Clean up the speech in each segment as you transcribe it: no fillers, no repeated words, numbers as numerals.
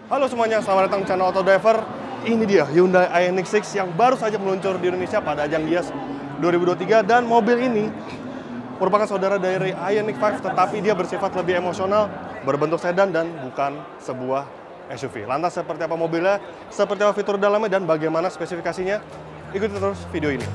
Halo semuanya, selamat datang di channel Auto Driver. Ini dia Hyundai Ioniq 6 yang baru saja meluncur di Indonesia pada ajang Gias 2023. Dan mobil ini merupakan saudara dari Ioniq 5, tetapi dia bersifat lebih emosional, berbentuk sedan dan bukan sebuah SUV. Lantas seperti apa mobilnya, seperti apa fitur dalamnya, dan bagaimana spesifikasinya? Ikuti terus video ini.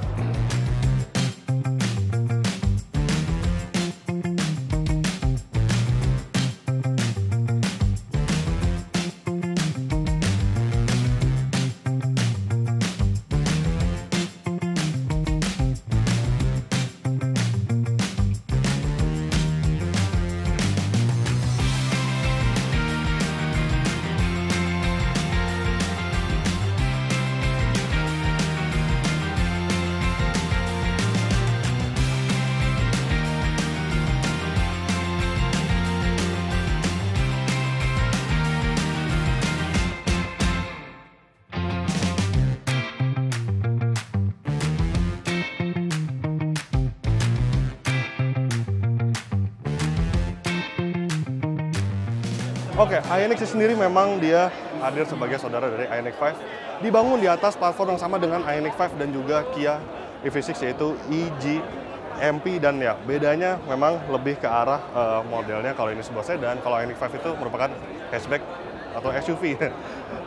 Oke, Ioniq sendiri memang dia hadir sebagai saudara dari Ioniq 5. Dibangun di atas platform yang sama dengan Ioniq 5 dan juga Kia EV6, yaitu EGMP. Dan ya, bedanya memang lebih ke arah modelnya. Kalau ini sebuah sedan, kalau Ioniq 5 itu merupakan hatchback atau SUV.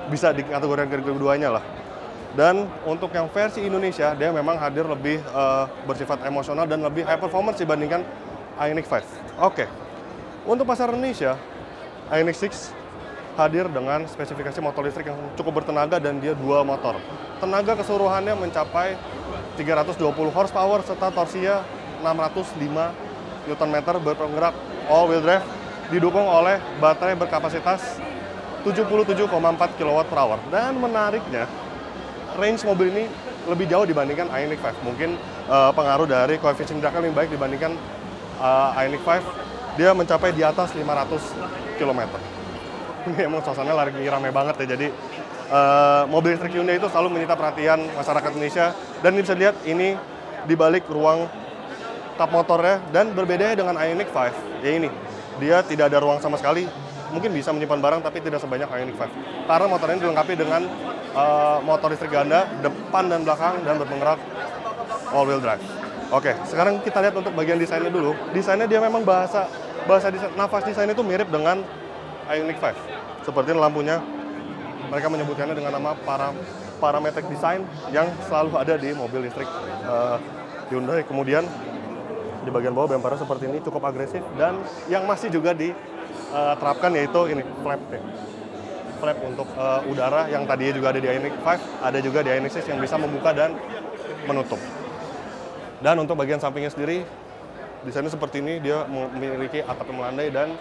Bisa dikategorikan keduanya lah. Dan untuk yang versi Indonesia, dia memang hadir lebih bersifat emosional dan lebih high performance dibandingkan Ioniq 5. Oke, untuk pasar Indonesia, Ioniq 6 hadir dengan spesifikasi motor listrik yang cukup bertenaga dan dia dual motor. Tenaga keseluruhannya mencapai 320 horsepower serta torsinya 605 Nm berpenggerak all-wheel drive, didukung oleh baterai berkapasitas 77,4 kWh. Dan menariknya, range mobil ini lebih jauh dibandingkan Ioniq 5. Mungkin pengaruh dari koefisien drag lebih baik dibandingkan Ioniq 5. Dia mencapai di atas 500 km. Ini emang suasananya lagi ramai banget ya. Jadi mobil listrik Hyundai itu selalu menyita perhatian masyarakat Indonesia. Dan ini bisa dilihat ini di balik ruang kap motornya. Dan berbedanya dengan Ioniq 5, ya ini, dia tidak ada ruang sama sekali. Mungkin bisa menyimpan barang tapi tidak sebanyak Ioniq 5. Karena motor ini dilengkapi dengan motor listrik ganda depan dan belakang dan berpenggerak all-wheel drive. Oke, sekarang kita lihat untuk bagian desainnya dulu. Desainnya dia memang bahasa desain, nafas desain itu mirip dengan Ioniq 5. Seperti lampunya, mereka menyebutkannya dengan nama parametric design yang selalu ada di mobil listrik Hyundai. Kemudian di bagian bawah bumpernya seperti ini, cukup agresif. Dan yang masih juga diterapkan yaitu ini, flap. Flap untuk udara yang tadinya juga ada di Ioniq 5, ada juga di Ioniq 6 yang bisa membuka dan menutup. Dan untuk bagian sampingnya sendiri, desainnya seperti ini, dia memiliki atap yang melandai dan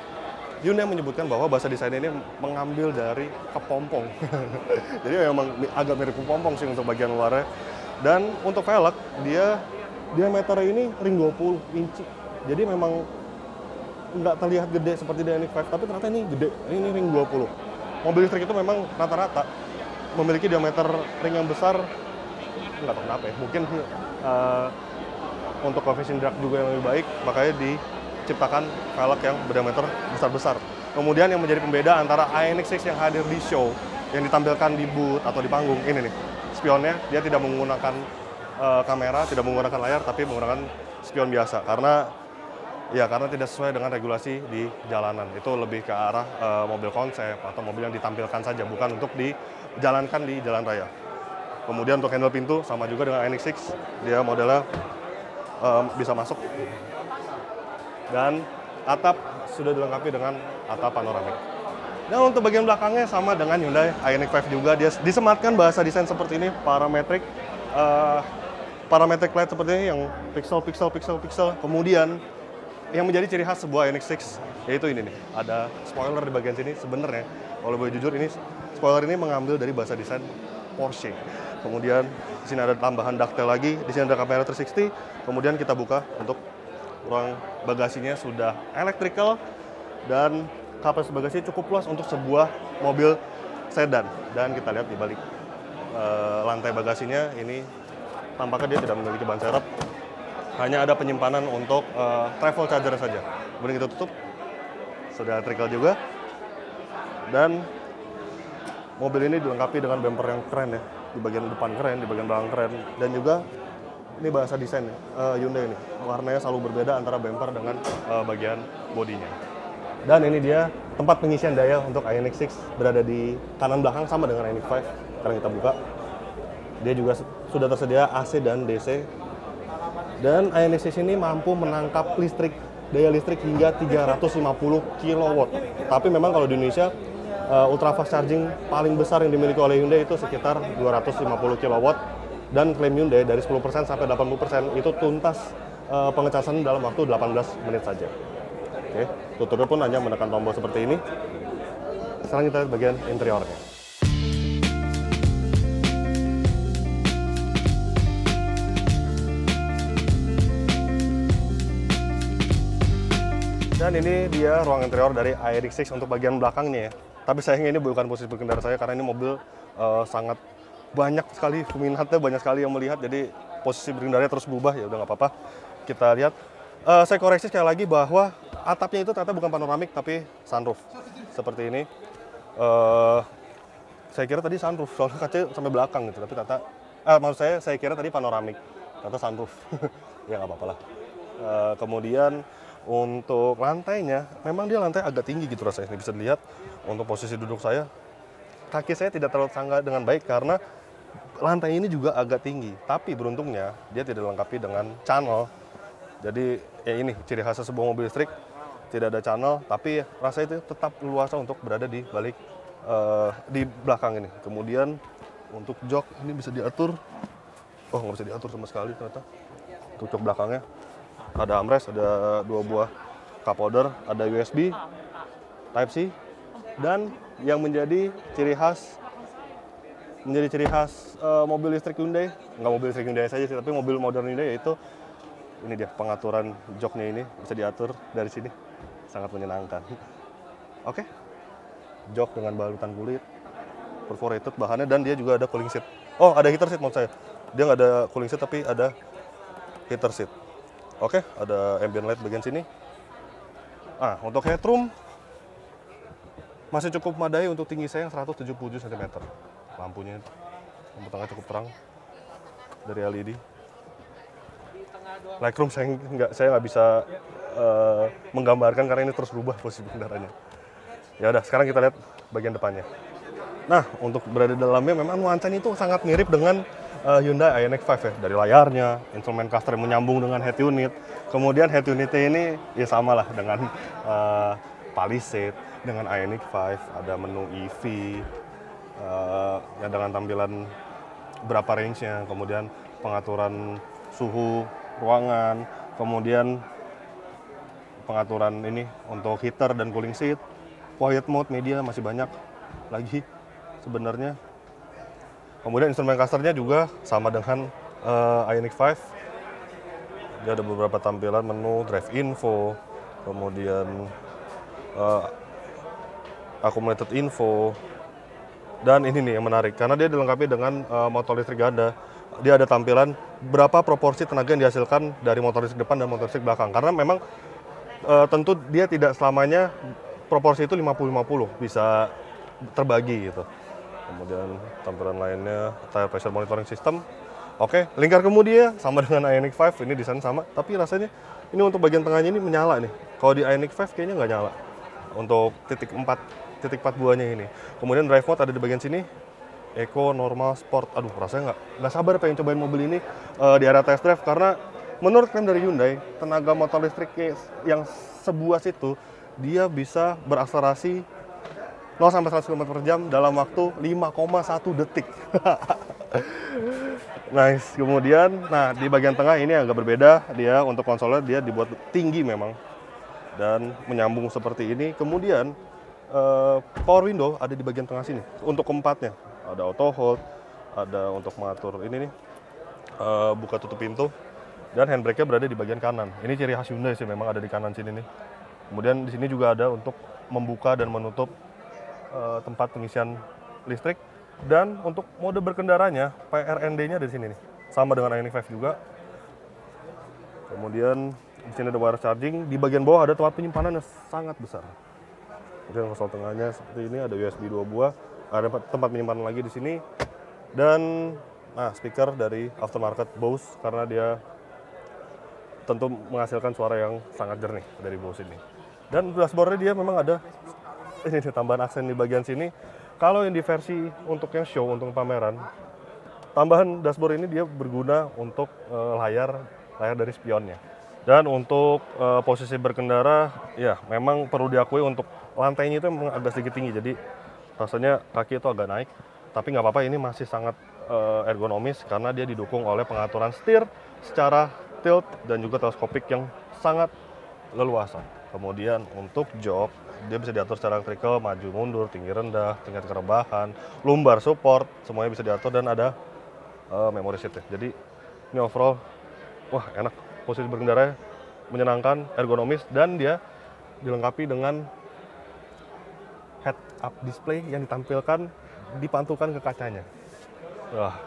Hyundai menyebutkan bahwa bahasa desain ini mengambil dari kepompong. Jadi memang agak mirip kepompong sih untuk bagian luarnya. Dan untuk velg, dia diameternya ini ring 20 inci. Jadi memang nggak terlihat gede seperti di Ioniq 5, tapi ternyata ini gede, ini ring 20. Mobil listrik itu memang rata-rata memiliki diameter ring yang besar, nggak tahu kenapa ya, mungkin untuk koefisien drag juga yang lebih baik, makanya diciptakan velg yang berdiameter besar-besar. Kemudian yang menjadi pembeda antara Ioniq 6 yang hadir di show, yang ditampilkan di booth atau di panggung, ini nih, spionnya dia tidak menggunakan kamera, tidak menggunakan layar, tapi menggunakan spion biasa. Karena tidak sesuai dengan regulasi di jalanan. Itu lebih ke arah mobil konsep atau mobil yang ditampilkan saja, bukan untuk dijalankan di jalan raya. Kemudian untuk handle pintu, sama juga dengan Ioniq 6, dia modelnya bisa masuk. Dan atap sudah dilengkapi dengan atap panoramik. Dan untuk bagian belakangnya sama dengan Hyundai Ioniq 5 juga, dia disematkan bahasa desain seperti ini, parametric light seperti ini yang pixel. Kemudian yang menjadi ciri khas sebuah Ioniq 6 yaitu ini nih, ada spoiler di bagian sini. Sebenarnya kalau boleh jujur, ini spoiler ini mengambil dari bahasa desain Porsche. Kemudian di sini ada tambahan ductile lagi, di sini ada kamera 360. Kemudian kita buka untuk ruang bagasinya, sudah electrical dan kapasitas bagasinya cukup luas untuk sebuah mobil sedan. Dan kita lihat di balik lantai bagasinya ini tampaknya dia tidak memiliki ban serep, hanya ada penyimpanan untuk travel charger saja. Kemudian kita tutup, sudah electrical juga. Dan mobil ini dilengkapi dengan bumper yang keren ya, di bagian depan keren, di bagian belakang keren, dan juga ini bahasa desain ya, Hyundai ini warnanya selalu berbeda antara bumper dengan bagian bodinya. Dan ini dia tempat pengisian daya untuk Ioniq 6 berada di kanan belakang sama dengan Ioniq 5. Sekarang kita buka. Dia juga sudah tersedia AC dan DC. Dan Ioniq 6 ini mampu menangkap daya listrik hingga 350 kW. Tapi memang kalau di Indonesia ultra fast charging paling besar yang dimiliki oleh Hyundai itu sekitar 250 kW. Dan klaim Hyundai dari 10% sampai 80% itu tuntas pengecasan dalam waktu 18 menit saja. Oke, tuturnya pun hanya menekan tombol seperti ini. Sekarang kita lihat bagian interiornya. Dan ini dia ruang interior dari Ioniq 6 untuk bagian belakangnya ya. Tapi sayangnya ini bukan posisi berkendara saya karena ini mobil sangat banyak sekali peminatnya, banyak sekali yang melihat, jadi posisi berkendaranya terus berubah, ya udah nggak apa-apa. Kita lihat. Saya koreksi sekali lagi bahwa atapnya itu ternyata bukan panoramik tapi sunroof seperti ini. Saya kira tadi sunroof soalnya kacanya sampai belakang gitu, tapi ternyata maksud saya kira tadi panoramik, ternyata sunroof. Ya nggak apa-apa lah. Kemudian untuk lantainya, memang dia lantai agak tinggi gitu rasanya. Ini bisa dilihat untuk posisi duduk saya, kaki saya tidak terlalu sanggah dengan baik karena lantai ini juga agak tinggi. Tapi beruntungnya dia tidak dilengkapi dengan channel. Jadi ya ini ciri khasnya sebuah mobil listrik, tidak ada channel, tapi rasanya itu tetap luasa untuk berada di balik di belakang ini. Kemudian untuk jok ini bisa diatur. Oh, nggak bisa diatur sama sekali ternyata. Untuk jok belakangnya ada armrest, ada 2 buah cup holder, ada USB, Type C, dan yang menjadi ciri khas mobil listrik Hyundai, nggak mobil listrik Hyundai saja sih, tapi mobil modern Hyundai, yaitu ini dia pengaturan joknya ini bisa diatur dari sini, sangat menyenangkan. Oke, jok dengan balutan kulit, perforated bahannya, dan dia juga ada cooling seat. Oh, ada heater seat maksud saya. Dia nggak ada cooling seat tapi ada heater seat. Oke, ada ambient light bagian sini. Untuk headroom masih cukup memadai untuk tinggi saya yang 177 cm. Lampu tengah cukup terang dari LED. Lightroom saya nggak bisa menggambarkan karena ini terus berubah posisi kendaraannya. Ya udah, sekarang kita lihat bagian depannya. Nah, untuk berada di dalamnya memang nuansanya itu sangat mirip dengan Hyundai Ioniq 5 ya. Dari layarnya, instrumen cluster yang menyambung dengan head unit. Kemudian head unitnya ini ya sama lah dengan Palisade, dengan Ioniq 5, ada menu EV, ya dengan tampilan berapa range-nya, kemudian pengaturan suhu ruangan, kemudian pengaturan ini untuk heater dan cooling seat, quiet mode, media masih banyak lagi sebenarnya. Kemudian instrumen clusternya juga sama dengan Ioniq 5. Dia ada beberapa tampilan menu, drive info, kemudian accumulated info, dan ini nih yang menarik karena dia dilengkapi dengan motor listrik ganda. Dia ada tampilan berapa proporsi tenaga yang dihasilkan dari motor listrik depan dan motor listrik belakang. Karena memang tentu dia tidak selamanya proporsi itu 50-50, bisa terbagi gitu. Kemudian tampilan lainnya, tire pressure monitoring system. Oke, lingkar kemudi sama dengan Ioniq 5, ini desain sama. Tapi rasanya ini untuk bagian tengahnya ini menyala nih. Kalau di Ioniq 5 kayaknya nggak nyala. Untuk titik 4 buahnya ini. Kemudian drive mode ada di bagian sini. Eco, normal, sport. Aduh, rasanya nggak sabar pengen cobain mobil ini di area test drive karena menurut klaim dari Hyundai, tenaga motor listrik yang sebuas itu dia bisa berakselerasi 0 sampai 100 km/jam dalam waktu 5,1 detik. Nice. Kemudian, nah di bagian tengah ini agak berbeda, dia untuk konsolnya dia dibuat tinggi memang dan menyambung seperti ini. Kemudian power window ada di bagian tengah sini untuk keempatnya. Ada auto hold, ada untuk mengatur ini nih buka tutup pintu, dan handbrake-nya berada di bagian kanan. Ini ciri khas Hyundai sih, memang ada di kanan sini nih. Kemudian di sini juga ada untuk membuka dan menutup tempat pengisian listrik. Dan untuk mode berkendaranya, PRND-nya ada di sini nih, sama dengan Ioniq 5 juga. Kemudian di sini ada wireless charging, di bagian bawah ada tempat penyimpanan yang sangat besar. Kemudian konsol tengahnya seperti ini, ada USB 2 buah, ada tempat penyimpanan lagi di sini. Dan speaker dari aftermarket Bose karena dia tentu menghasilkan suara yang sangat jernih dari Bose ini. Dan dashboardnya dia memang ada ini tambahan aksen di bagian sini. Kalau yang di versi untuk yang show, untuk pameran, tambahan dashboard ini dia berguna untuk layar dari spionnya. Dan untuk posisi berkendara, ya memang perlu diakui untuk lantainya itu memang agak sedikit tinggi. Jadi rasanya kaki itu agak naik. Tapi nggak apa-apa, ini masih sangat ergonomis karena dia didukung oleh pengaturan setir secara tilt dan juga teleskopik yang sangat leluasa. Kemudian untuk jok, dia bisa diatur secara elektrikal, maju mundur, tinggi rendah, tingkat kerebahan, lumbar support, semuanya bisa diatur dan ada memory seat ya. Jadi ini overall, wah enak, posisi berkendara menyenangkan, ergonomis, dan dia dilengkapi dengan head-up display yang ditampilkan dipantulkan ke kacanya. Wah,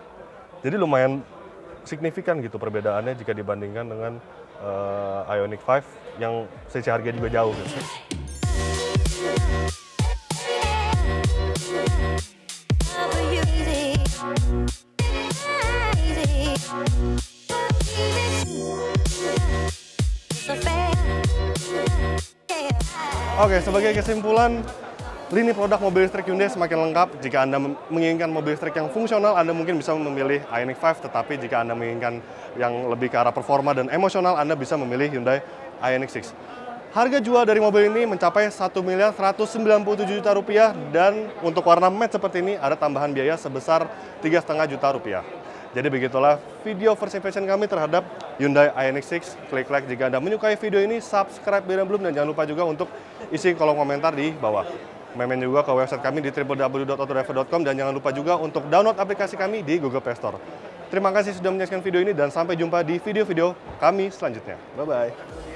jadi lumayan signifikan gitu perbedaannya jika dibandingkan dengan Ioniq 5 yang sisi harga juga jauh gitu. Oke, sebagai kesimpulan, lini produk mobil listrik Hyundai semakin lengkap. Jika Anda menginginkan mobil listrik yang fungsional, Anda mungkin bisa memilih Ioniq 5. Tetapi jika Anda menginginkan yang lebih ke arah performa dan emosional, Anda bisa memilih Hyundai Ioniq 6. Harga jual dari mobil ini mencapai Rp1.197.000.000 dan untuk warna matte seperti ini ada tambahan biaya sebesar Rp3,5 juta. Jadi begitulah video first impression kami terhadap Hyundai Ioniq 6. Klik like jika Anda menyukai video ini, subscribe bila belum, dan jangan lupa juga untuk isi kolom komentar di bawah. Main juga ke website kami di www.autodriver.com dan jangan lupa juga untuk download aplikasi kami di Google Play Store. Terima kasih sudah menyaksikan video ini dan sampai jumpa di video-video kami selanjutnya. Bye-bye.